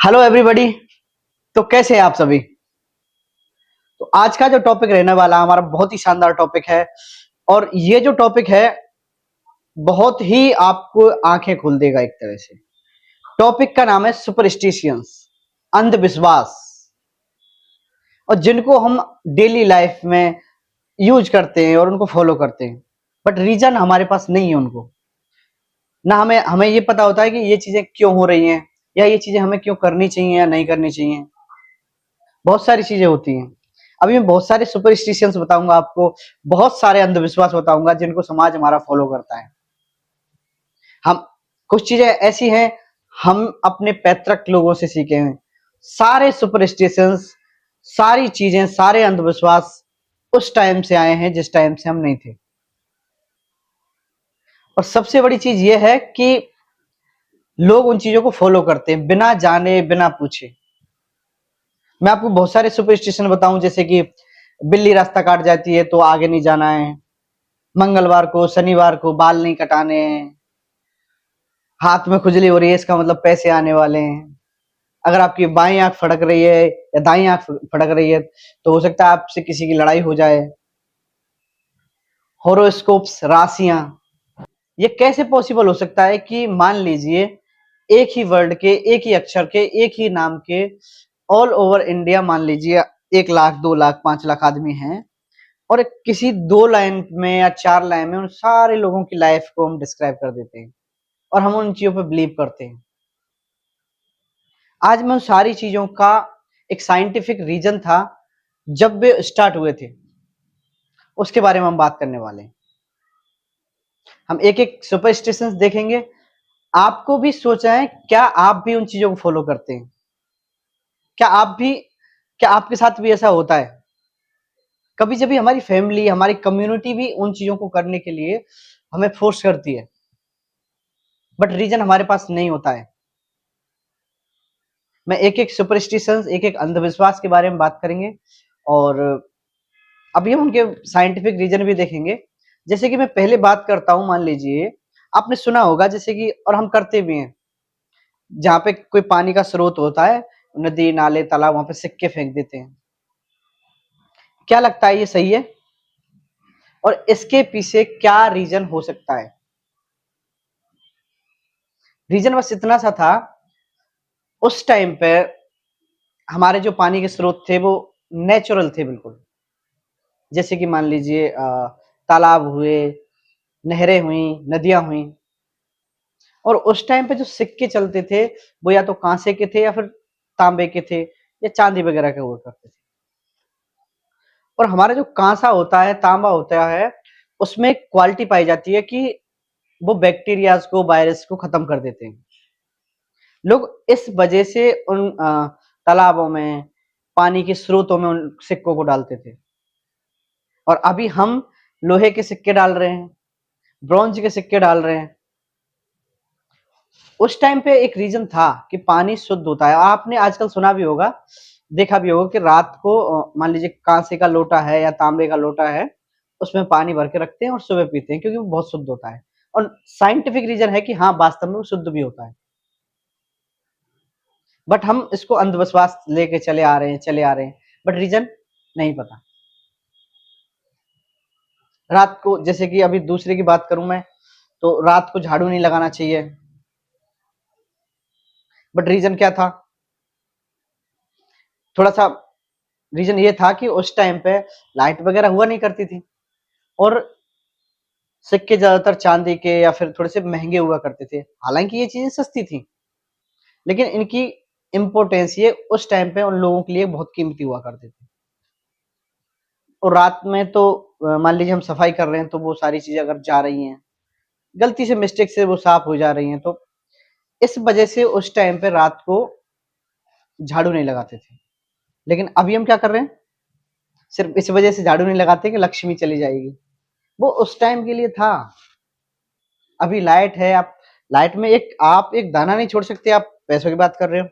Hello everybody. तो कैसे हैं आप सभी। तो आज का जो टॉपिक रहने वाला हमारा बहुत ही शानदार टॉपिक है। और ये जो टॉपिक है बहुत ही आपको आंखें खोल देगा एक तरह से। टॉपिक का नाम है सुपरस्टिशियंस, अंधविश्वास। और जिनको हम डेली लाइफ में यूज करते हैं और उनको फॉलो करते हैं, बट रीजन हमारे पास नहीं है उनको। ना हमें हमें ये पता होता है कि ये चीजें क्यों हो रही हैं, या ये चीजें हमें क्यों करनी चाहिए या नहीं करनी चाहिए। बहुत सारी चीजें होती हैं। अभी मैं बहुत सारे सुपरस्टिशंस बताऊंगा आपको, बहुत सारे अंधविश्वास बताऊंगा जिनको समाज हमारा फॉलो करता है। हम कुछ चीजें ऐसी हैं हम अपने पैतृक लोगों से सीखे हैं। सारे सुपरस्टिशंस, सारी चीजें, सारे अंधविश्वास उस टाइम से आए हैं जिस टाइम से हम नहीं थे। और सबसे बड़ी चीज यह है कि लोग उन चीजों को फॉलो करते हैं बिना जाने बिना पूछे। मैं आपको बहुत सारे सुपरस्टिशन बताऊं, जैसे कि बिल्ली रास्ता काट जाती है तो आगे नहीं जाना है, मंगलवार को शनिवार को बाल नहीं कटाने हैं, हाथ में खुजली हो रही है इसका मतलब पैसे आने वाले हैं, अगर आपकी बाईं आंख फड़क रही है या दाईं आंख फड़क रही है तो हो सकता है आपसे किसी की लड़ाई हो जाए। होरोस्कोप्स, राशियां, ये कैसे पॉसिबल हो सकता है कि मान लीजिए एक ही वर्ड के, एक ही अक्षर के, एक ही नाम के ऑल ओवर इंडिया मान लीजिए 1 लाख 2 लाख 5 लाख आदमी हैं, और किसी 2 लाइन में या 4 लाइन में उन सारे लोगों की लाइफ को हम डिस्क्राइब कर देते हैं और हम उन चीजों पे बिलीव करते हैं। आज मैं उन सारी चीजों का एक साइंटिफिक रीजन था जब वे स्टार्ट हुए थे, उसके बारे में हम बात करने वाले हैं। हम एक एक सुपरस्टिशंस देखेंगे। आपको भी सोचा है क्या आप भी उन चीजों को फॉलो करते हैं? क्या आप भी, क्या आपके साथ भी ऐसा होता है? कभी जब भी हमारी फैमिली, हमारी कम्युनिटी भी उन चीजों को करने के लिए हमें फोर्स करती है, बट रीजन हमारे पास नहीं होता है। मैं एक एक सुपरस्टिशंस, एक एक अंधविश्वास के बारे में बात करेंगे, और अभी हम उनके साइंटिफिक रीजन भी देखेंगे। जैसे कि मैं पहले बात करता हूं, मान लीजिए आपने सुना होगा जैसे कि, और हम करते भी हैं, जहां पे कोई पानी का स्रोत होता है, नदी नाले तालाब, वहां पे सिक्के फेंक देते हैं। क्या लगता है ये सही है? और इसके पीछे क्या रीजन हो सकता है? रीजन बस इतना सा था, उस टाइम पे हमारे जो पानी के स्रोत थे वो नेचुरल थे बिल्कुल। जैसे कि मान लीजिए तालाब हुए, नहरें हुई, नदियां हुई। और उस टाइम पे जो सिक्के चलते थे वो या तो कांसे के थे या फिर तांबे के थे या चांदी वगैरह के हुआ करते थे। और हमारा जो कांसा होता है, तांबा होता है, उसमें एक क्वालिटी पाई जाती है कि वो बैक्टीरियाज को, वायरस को खत्म कर देते हैं। लोग इस वजह से उन तालाबों में, पानी के स्रोतों में उन सिक्कों को डालते थे। और अभी हम लोहे के सिक्के डाल रहे हैं, ब्रॉन्ज के सिक्के डाल रहे हैं। उस टाइम पे एक रीजन था कि पानी शुद्ध होता है। आपने आजकल सुना भी होगा, देखा भी होगा कि रात को मान लीजिए कांसे का लोटा है या तांबे का लोटा है, उसमें पानी भर के रखते हैं और सुबह पीते हैं क्योंकि वो बहुत शुद्ध होता है। और साइंटिफिक रीजन है कि हाँ, वास्तव में वो शुद्ध भी होता है। बट हम इसको अंधविश्वास लेके चले आ रहे हैं, चले आ रहे हैं, बट रीजन नहीं पता। रात को, जैसे कि अभी दूसरे की बात करूं मैं, तो रात को झाड़ू नहीं लगाना चाहिए, बट रीजन क्या था? थोड़ा सा रीजन ये था कि उस टाइम पे लाइट वगैरह हुआ नहीं करती थी, और सिक्के ज्यादातर चांदी के या फिर थोड़े से महंगे हुआ करते थे। हालांकि ये चीजें सस्ती थी, लेकिन इनकी इम्पोर्टेंस ये उस टाइम पे उन लोगों के लिए बहुत कीमती हुआ करते थे। और रात में तो मान लीजिए हम सफाई कर रहे हैं तो वो सारी चीजें अगर जा रही हैं, गलती से, मिस्टेक से वो साफ हो जा रही हैं, तो इस वजह से उस टाइम पे रात को झाड़ू नहीं लगाते थे। लेकिन अभी हम क्या कर रहे हैं? सिर्फ इस वजह से झाड़ू नहीं लगाते कि लक्ष्मी चली जाएगी। वो उस टाइम के लिए था। अभी लाइट है, आप लाइट में एक, आप एक दाना नहीं छोड़ सकते। आप पैसों की बात कर रहे हो,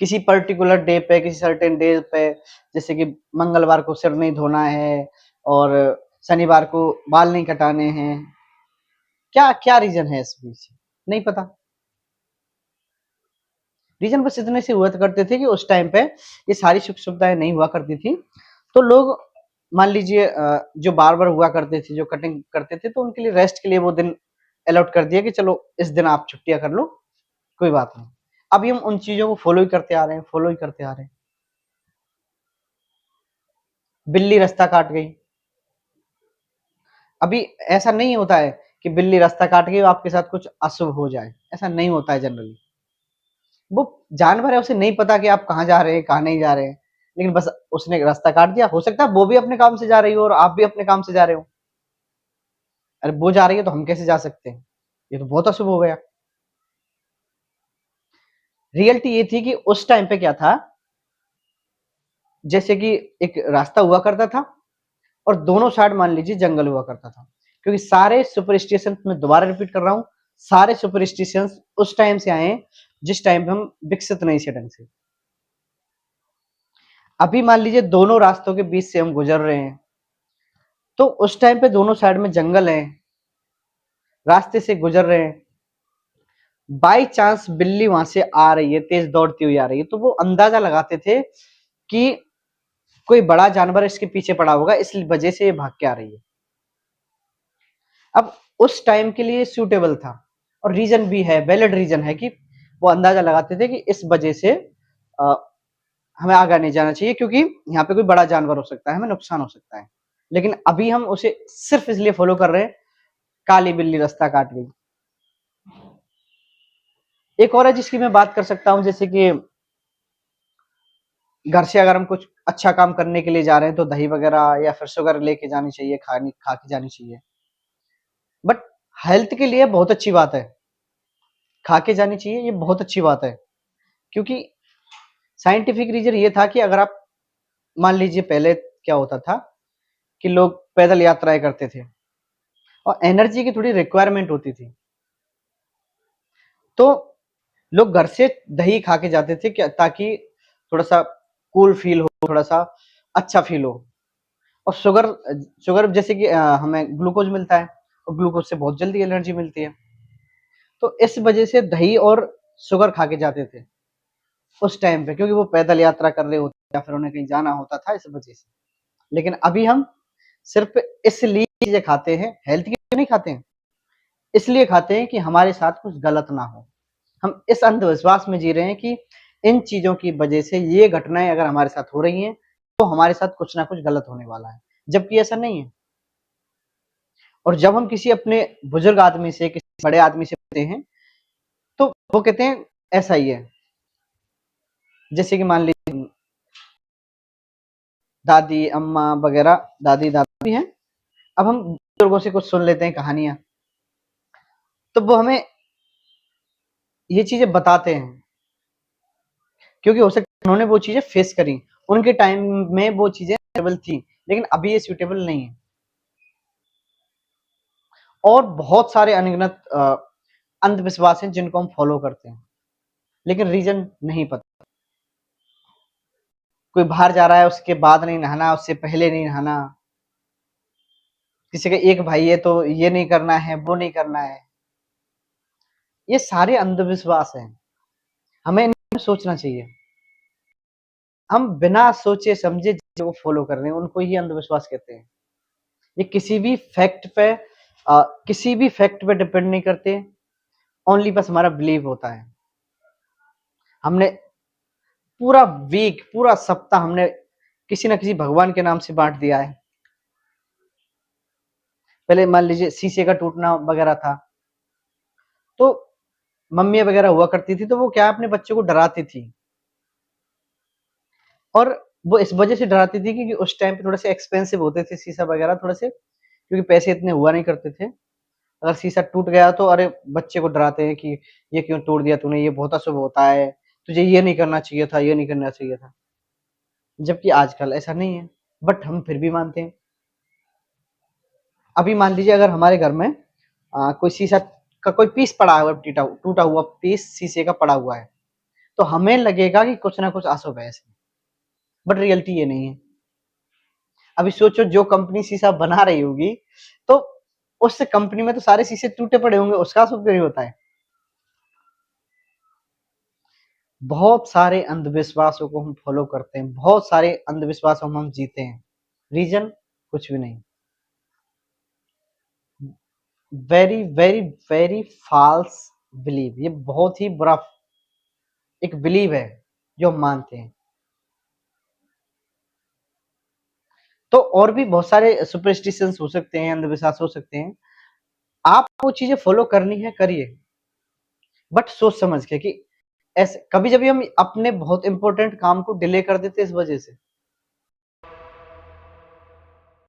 किसी पर्टिकुलर डे पे, किसी सर्टेन डे पे, जैसे कि मंगलवार को सिर नहीं धोना है और शनिवार को बाल नहीं कटाने हैं। क्या क्या रीजन है इस बीच? नहीं पता। रीजन बस इतने से हुआ करते थे कि उस टाइम पे ये सारी सुख सुविधाएं नहीं हुआ करती थी, तो लोग मान लीजिए जो बार्बर हुआ करते थे, जो कटिंग करते थे, तो उनके लिए रेस्ट के लिए वो दिन अलॉट कर दिया कि चलो इस दिन आप छुट्टियां कर लो, कोई बात नहीं। अभी हम उन चीजों को फॉलो ही करते आ रहे हैं, फॉलो ही करते आ रहे हैं। बिल्ली रास्ता काट गई, अभी ऐसा नहीं होता है कि बिल्ली रास्ता काट गई आपके साथ कुछ अशुभ हो जाए, ऐसा नहीं होता है जनरली। वो जानवर है, उसे नहीं पता कि आप कहाँ जा रहे हैं, कहाँ नहीं जा रहे हैं, लेकिन बस उसने रास्ता काट दिया। हो सकता है वो भी अपने काम से जा रही हो और आप भी अपने काम से जा रहे हो। अरे वो जा रही है तो हम कैसे जा सकते हैं, ये तो बहुत अशुभ हो गया। रियलिटी ये थी कि उस टाइम पे क्या था, जैसे कि एक रास्ता हुआ करता था और दोनों साइड मान लीजिए जंगल हुआ करता था, क्योंकि सारे सुपरस्टिशन, मैं दोबारा रिपीट कर रहा हूँ, सारे सुपरस्टिशन उस टाइम से आए जिस टाइम पे हम विकसित नहीं थे ढंग से। अभी मान लीजिए दोनों रास्तों के बीच से हम गुजर रहे हैं, तो उस टाइम पे दोनों साइड में जंगल है, रास्ते से गुजर रहे हैं, बाई चांस बिल्ली वहां से आ रही है, तेज दौड़ती हुई आ रही है, तो वो अंदाजा लगाते थे कि कोई बड़ा जानवर इसके पीछे पड़ा होगा, इस वजह से ये भाग के आ रही है। अब उस टाइम के लिए सूटेबल था और रीजन भी है, वैलिड रीजन है कि वो अंदाजा लगाते थे कि इस वजह से अ, हमें आगे नहीं जाना चाहिए, क्योंकि यहाँ पे कोई बड़ा जानवर हो सकता है, हमें नुकसान हो सकता है। लेकिन अभी हम उसे सिर्फ इसलिए फॉलो कर रहे हैं, काली बिल्ली रास्ता काट गई। एक और है जिसकी मैं बात कर सकता हूँ, जैसे कि घर से अगर हम कुछ अच्छा काम करने के लिए जा रहे हैं तो दही वगैरह या फिर शुगर लेके जानी चाहिए, खानी खा के जानी चाहिए। बट हेल्थ के लिए बहुत अच्छी बात है, खा के जानी चाहिए, ये बहुत अच्छी बात है। क्योंकि साइंटिफिक रीजन ये था कि अगर आप मान लीजिए, पहले क्या होता था कि लोग पैदल यात्राएं करते थे और एनर्जी की थोड़ी रिक्वायरमेंट होती थी, तो लोग घर से दही खा के जाते थे ताकि थोड़ा सा कूल फील हो, थोड़ा सा अच्छा फील हो। और शुगर शुगर जैसे कि हमें ग्लूकोज मिलता है और ग्लूकोज से बहुत जल्दी एनर्जी मिलती है, तो इस वजह से दही और शुगर खा के जाते थे उस टाइम पे, क्योंकि वो पैदल यात्रा कर रहे होते या फिर उन्हें कहीं जाना होता था, इस वजह से। लेकिन अभी हम सिर्फ इसलिए चीजें खाते हैं, हेल्थ के लिए नहीं खाते हैं, इसलिए खाते हैं कि हमारे साथ कुछ गलत ना हो। हम इस अंधविश्वास में जी रहे हैं कि इन चीजों की वजह से ये घटनाएं अगर हमारे साथ हो रही हैं तो हमारे साथ कुछ ना कुछ गलत होने वाला है, जबकि ऐसा नहीं है। और जब हम किसी अपने बुजुर्ग आदमी से, किसी बड़े आदमी से पूछते हैं, तो वो कहते हैं ऐसा ही है। जैसे कि मान लीजिए दादी अम्मा वगैरह, दादी दादा भी हैं, अब हम बुजुर्गों से कुछ सुन लेते हैं कहानियां, तो वो हमें ये चीजें बताते हैं, क्योंकि हो सकता है उन्होंने वो चीजें फेस करी, उनके टाइम में वो चीजें सूटेबल थी, लेकिन अभी ये सूटेबल नहीं है। और बहुत सारे अनगिनत अंधविश्वास हैं जिनको हम फॉलो करते हैं, लेकिन रीजन नहीं पता। कोई बाहर जा रहा है, उसके बाद नहीं नहाना, उससे पहले नहीं नहाना, किसी का एक भाई है तो ये नहीं करना है, वो नहीं करना है, ये सारे अंधविश्वास हैं। हमें इनमें सोचना चाहिए। हम बिना सोचे समझे जो फॉलो कर रहे हैं उनको ही अंधविश्वास कहते हैं। ये किसी भी फैक्ट पे डिपेंड नहीं करते, ओनली बस हमारा बिलीव होता है। हमने पूरा वीक, पूरा सप्ताह हमने किसी ना किसी भगवान के नाम से बांट दिया है। पहले मान लीजिए शीशे का टूटना वगैरह था, तो मम्मी वगैरह हुआ करती थी, तो वो क्या अपने बच्चों को डराती थी, और वो इस वजह से डराती थी क्योंकि उस टाइम पे थोड़े से एक्सपेंसिव होते थे शीशा वगैरह, थोड़े से, क्योंकि पैसे इतने हुआ नहीं करते थे। अगर शीशा टूट गया तो अरे बच्चे को डराते हैं कि ये क्यों तोड़ दिया तूने, ये बहुत अशुभ होता है, तुझे ये नहीं करना चाहिए था, ये नहीं करना चाहिए था। जबकि आजकल ऐसा नहीं है, बट हम फिर भी मानते हैं। अभी मान लीजिए अगर हमारे घर में कोई शीशा का कोई पीस पड़ा हुआ, टूटा टूटा हुआ पीस शीशे का पड़ा हुआ है, तो हमें लगेगा कि कुछ ना कुछ अशुभ है इसमें, बट रियलिटी ये नहीं है। अभी सोचो जो कंपनी शीशा बना रही होगी, तो उस कंपनी में तो सारे शीशे टूटे पड़े होंगे, उसका अशुभ क्यों नहीं होता है? बहुत सारे अंधविश्वासों को हम फॉलो करते हैं, बहुत सारे अंधविश्वासों में हम जीते हैं। रीजन कुछ भी नहीं, very very very false believe. ये बहुत ही बुरा एक बिलीव है जो हम मानते हैं। तो और भी बहुत सारे सुपरस्टिशंस हो सकते हैं, अंधविश्वास हो सकते हैं। आप वो चीजें फॉलो करनी है करिए, बट सोच समझ के कि ऐसे कभी जब हम अपने बहुत इंपॉर्टेंट काम को डिले कर देते हैं इस वजह से,